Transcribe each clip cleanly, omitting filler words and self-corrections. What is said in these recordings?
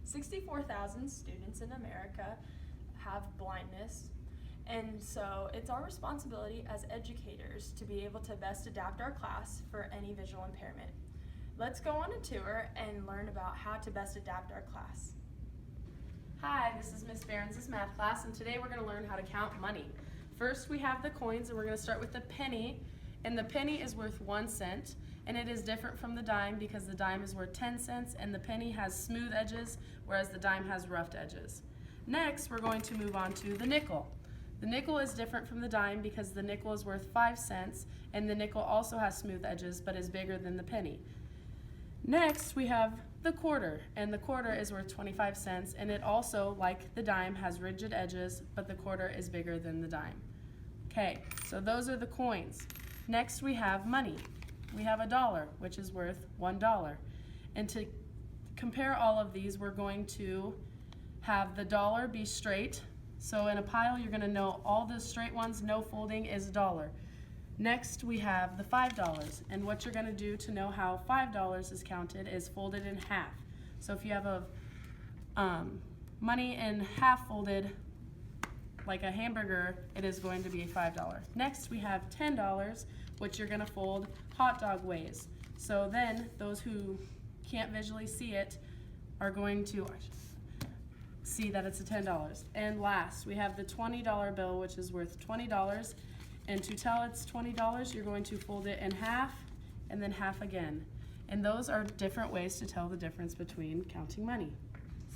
64,000 students in America have blindness, and so it's our responsibility as educators to be able to best adapt our class for any visual impairment. Let's go on a tour and learn about how to best adapt our class. Hi, this is Miss Behrens' math class, and today we're going to learn how to count money. First we have the coins, and we're going to start with the penny, and the penny is worth 1 cent. And it is different from the dime because the dime is worth 10 cents and the penny has smooth edges, whereas the dime has roughed edges. Next, we're going to move on to the nickel. The nickel is different from the dime because the nickel is worth 5 cents and the nickel also has smooth edges but is bigger than the penny. Next, we have the quarter, and the quarter is worth 25 cents and it also, like the dime, has rigid edges, but the quarter is bigger than the dime. Okay, so those are the coins. Next, we have money. We have $1, which is worth $1. And to compare all of these, we're going to have the dollar be straight. So in a pile, you're going to know all the straight ones, no folding, is $1. Next, we have the $5. And what you're going to do to know how $5 is counted is fold it in half. So if you have a money in half folded, like a hamburger, it is going to be $5. Next, we have $10, which you're going to fold hot dog ways. So then those who can't visually see it are going to see that it's a $10. And last, we have the $20 bill, which is worth $20. And to tell it's $20, you're going to fold it in half and then half again. And those are different ways to tell the difference between counting money.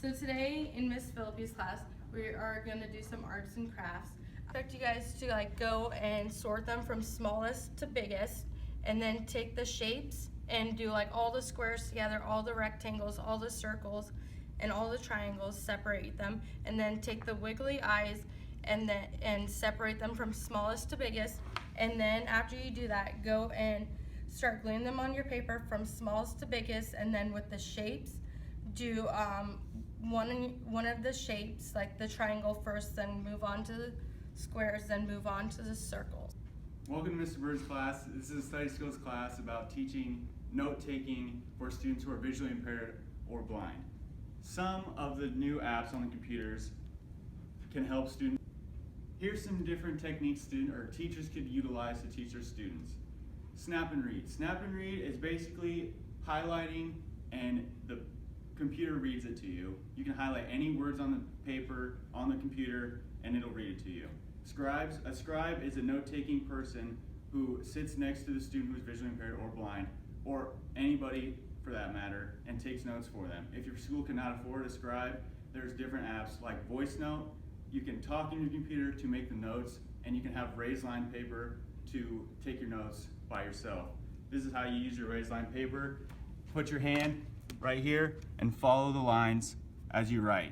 So today in Miss Phillippi's class, we are going to do some arts and crafts. I expect you guys to go and sort them from smallest to biggest, and then take the shapes and do all the squares together, all the rectangles, all the circles, and all the triangles, separate them, and then take the wiggly eyes and separate them from smallest to biggest. And then after you do that, go and start gluing them on your paper from smallest to biggest, and then with the shapes, do one of the shapes, like the triangle first, then move on to the squares, then move on to the circles. Welcome to Mr. Bird's class. This is a study skills class about teaching note-taking for students who are visually impaired or blind. Some of the new apps on the computers can help students. Here's some different techniques teachers could utilize to teach their students. Snap and read. Snap and read is basically highlighting and the computer reads it to you. You can highlight any words on the paper, on the computer, and it'll read it to you. A scribe is a note-taking person who sits next to the student who's visually impaired or blind, or anybody for that matter, and takes notes for them. If your school cannot afford a scribe, there's different apps like Voice Note. You can talk in your computer to make the notes, and you can have raised line paper to take your notes by yourself. This is how you use your raised line paper. Put your hand right here and follow the lines as you write.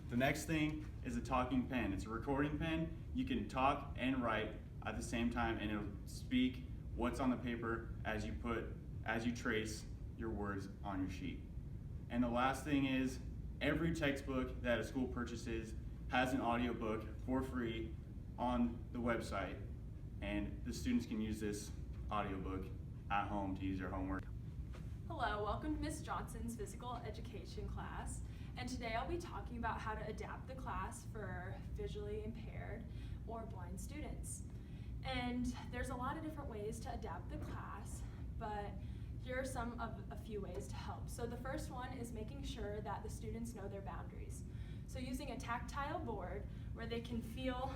The next thing is a talking pen. It's a recording pen. You can talk and write at the same time, and it'll speak what's on the paper as you trace your words on your sheet. And the last thing is, every textbook that a school purchases has an audiobook for free on the website, and the students can use this audiobook at home to use their homework. Hello, welcome to Ms. Johnson's physical education class, and today I'll be talking about how to adapt the class for visually impaired or blind students. And there's a lot of different ways to adapt the class, but here are some of a few ways to help. So the first one is making sure that the students know their boundaries. So using a tactile board where they can feel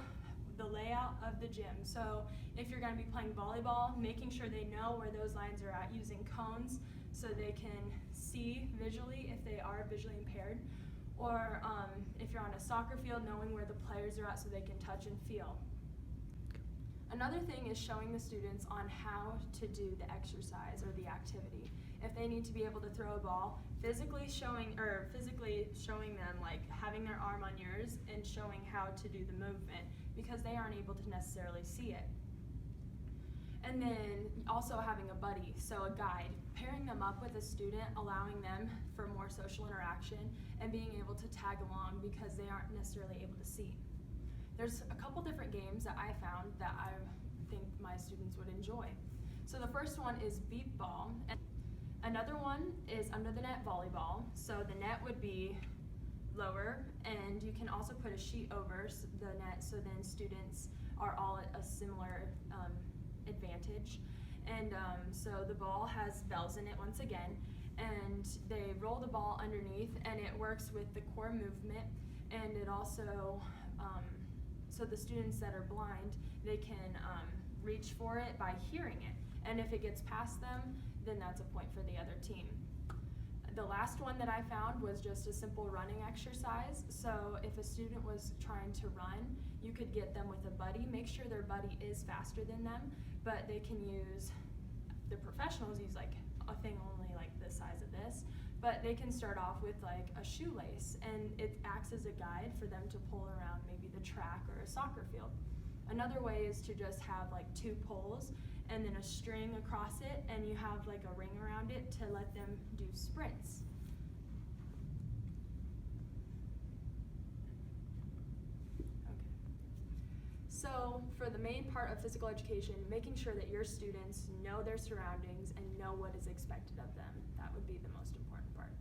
the layout of the gym. So if you're going to be playing volleyball, making sure they know where those lines are at, using cones so they can see visually if they are visually impaired. Or if you're on a soccer field, knowing where the players are at so they can touch and feel. Another thing is showing the students on how to do the exercise or the activity. If they need to be able to throw a ball, physically showing them, like having their arm on yours and showing how to do the movement, because they aren't able to necessarily see it. And then also having a buddy, so a guide, pairing them up with a student, allowing them for more social interaction and being able to tag along because they aren't necessarily able to see. There's a couple different games that I found that I think my students would enjoy. So the first one is beep ball. And Another one is under the net volleyball. So the net would be lower, and you can also put a sheet over the net so then students are all at a similar advantage. And so the ball has bells in it once again, and they roll the ball underneath, and it works with the core movement, and it also, so the students that are blind, they can reach for it by hearing it. And if it gets past them, then that's a point for the other team. The last one that I found was just a simple running exercise. So if a student was trying to run, you could get them with a buddy. Make sure their buddy is faster than them, but they can use, the professionals use like a thing only like the size of this, but they can start off with like a shoelace, and it acts as a guide for them to pull around maybe the track or a soccer field. Another way is to just have like 2 poles and then a string across it, and you have like a ring around it to let them do sprints. Okay. So for the main part of physical education, making sure that your students know their surroundings and know what is expected of them, that would be the most important part.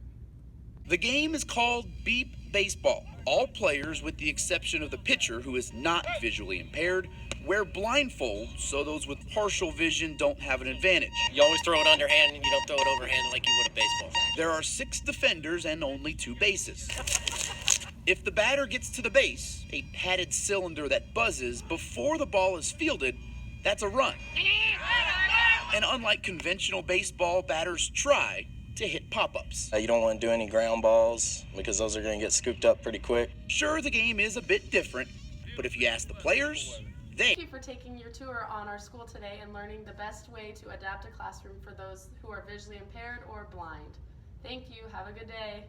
The game is called Beep Baseball. All players, with the exception of the pitcher, who is not visually impaired, wear blindfolds so those with partial vision don't have an advantage. You always throw it underhand and you don't throw it overhand like you would a baseball. There are 6 defenders and only 2 bases. If the batter gets to the base, a padded cylinder that buzzes before the ball is fielded, that's a run. And unlike conventional baseball, batters try to hit pop-ups. You don't want to do any ground balls because those are going to get scooped up pretty quick. Sure, the game is a bit different, but if you ask the players, Thank you for taking your tour on our school today and learning the best way to adapt a classroom for those who are visually impaired or blind. Thank you. Have a good day.